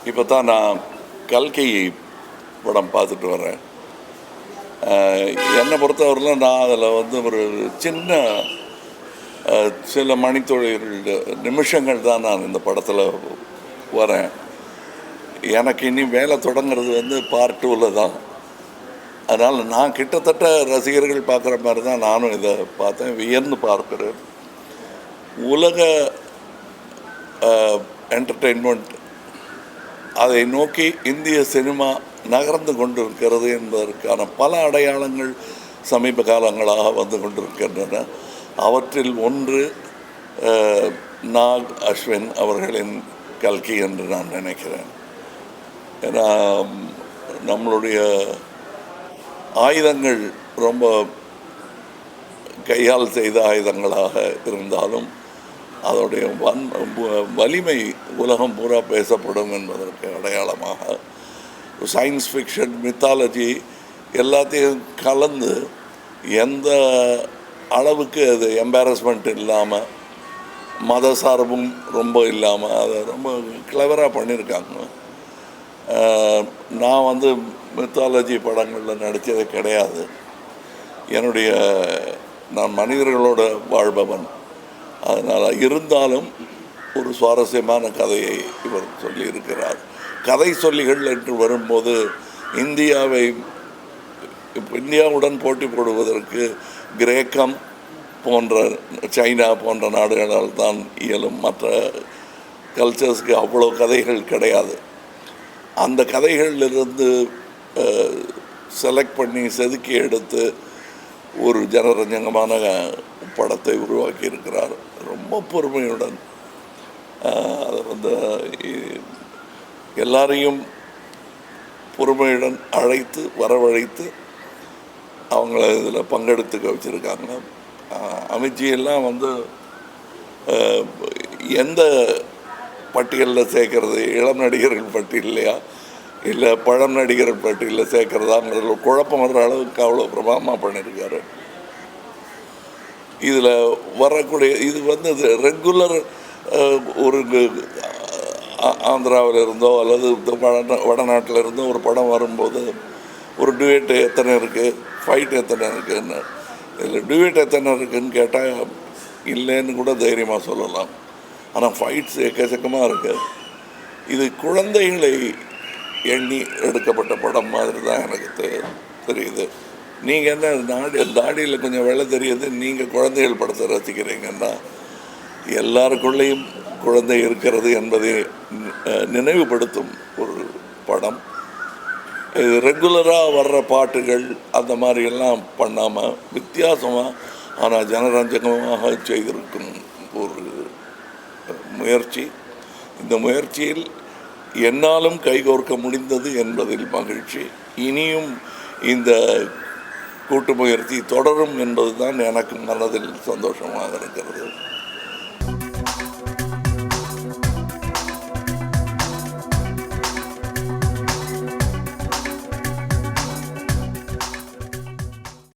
இப்போ தான் நான் கல்கி படம் பார்த்துட்டு வரேன். என்னை பொறுத்தவரையிலும் நான் அதில் வந்து ஒரு சில மணித்துளிகள் நிமிஷங்கள் தான் நான் இந்த படத்தில் வரேன். எனக்கு இனி வேலை தொடங்கிறது வந்து பார்ட் 2ல் தான். அதனால் நான் கிட்டத்தட்ட ரசிகர்கள் பார்க்குற மாதிரி தான் நானும் இதை பார்த்தேன், வியந்து பார்க்குறேன். உலக என்டர்டெயின்மெண்ட் அதை நோக்கி இந்திய சினிமா நகர்ந்து கொண்டிருக்கிறது என்பதற்கான பல அடையாளங்கள் சமீப காலங்களாக வந்து கொண்டிருக்கின்றன. அவற்றில் ஒன்று நாக் அஸ்வின் அவர்களின் கல்கி என்று நான் நினைக்கிறேன். ஏன்னா நம்மளுடைய ஆயுதங்கள் ரொம்ப கையால் செய்த ஆயுதங்களாக இருந்தாலும் அதோடைய வலிமை உலகம் பூரா பேசப்படும் என்பதற்கு அடையாளமாக சயின்ஸ் ஃபிக்ஷன், மித்தாலஜி எல்லாத்தையும் கலந்து எந்த அளவுக்கு அது எம்பாரஸ்மெண்ட் இல்லாமல், மத சார்பும் ரொம்ப இல்லாமல் அதை ரொம்ப கிளவராக பண்ணியிருக்காங்க. நான் வந்து மித்தாலஜி படங்களில் நடித்தது கிடையாது. நான் மனிதர்களோட வாழ்பவன். அதனால் இருந்தாலும் ஒரு சுவாரஸ்யமான கதையை இவர் சொல்லியிருக்கிறார். கதை சொல்லிகள் என்று வரும்போது இந்தியாவுடன் போட்டி போடுவதற்கு கிரேக்கம் போன்ற, சைனா போன்ற நாடுகளால் தான் இயலும். மற்ற கல்ச்சர்ஸ்க்கு அவ்வளோ கதைகள் கிடையாது. அந்த கதைகளிலிருந்து செலக்ட் பண்ணி செதுக்கி எடுத்து ஒரு ஜனரஞ்சகமான படத்தை உருவாக்கி இருக்கிறார். ரொம்ப பொறுமையுடன் அதை வந்து எல்லாரையும் பொறுமையுடன் வரவழைத்து அவங்கள இதில் பங்கெடுத்துக்க வச்சுருக்காங்க. அமித்ஜியெல்லாம் வந்து எந்த பட்டியலில் சேர்க்கறது, இளம் நடிகர்கள் பட்டியலையா இல்லை பழம் நடிகர்கள் பட்டியலில் சேர்க்கறதாங்கிறதுல குழப்பம் வர்ற அளவுக்கு அவ்வளோ பிரபாவமாக பண்ணியிருக்காரு. இதில் வரக்கூடிய இது வந்து ரெகுலர் ஒரு ஆந்திராவில் இருந்தோ அல்லது வடநாட்டில் இருந்தோ ஒரு படம் வரும்போது ஒரு டுவேட்டு எத்தனை இருக்குது, ஃபைட் எத்தனை இருக்குதுன்னு, இதில் டுவேட் எத்தனை இருக்குதுன்னு கேட்டால் இல்லைன்னு கூட தைரியமாக சொல்லலாம். ஆனால் ஃபைட்ஸ் எக்கச்சக்கமாக இருக்குது. இது குழந்தைகளை எண்ணி எடுக்கப்பட்ட படம் மாதிரி தான் எனக்கு தெரியுது. நீங்கள் என்ன தாடியில் கொஞ்சம் வெள்ளை தெரியுது, நீங்கள் குழந்தைகள் படத்தை ரசிக்கிறீங்கன்னா எல்லாருக்குள்ளேயும் குழந்தை இருக்கிறது என்பதை நினைவுபடுத்தும் ஒரு படம். இது ரெகுலராக வர்ற பாட்டுகள் அந்த மாதிரியெல்லாம் பண்ணாமல் வித்தியாசமாக ஆனால் ஜனரஞ்சகமாக செய்திருக்கும் ஒரு முயற்சி. இந்த முயற்சியில் என்னாலும் கைகோர்க்க முடிந்தது என்பதில் மகிழ்ச்சி. இனியும் இந்த கூட்டு முயற்சி தொடரும் என்பது தான் எனக்கு மனதில் சந்தோஷமாக இருக்கிறது.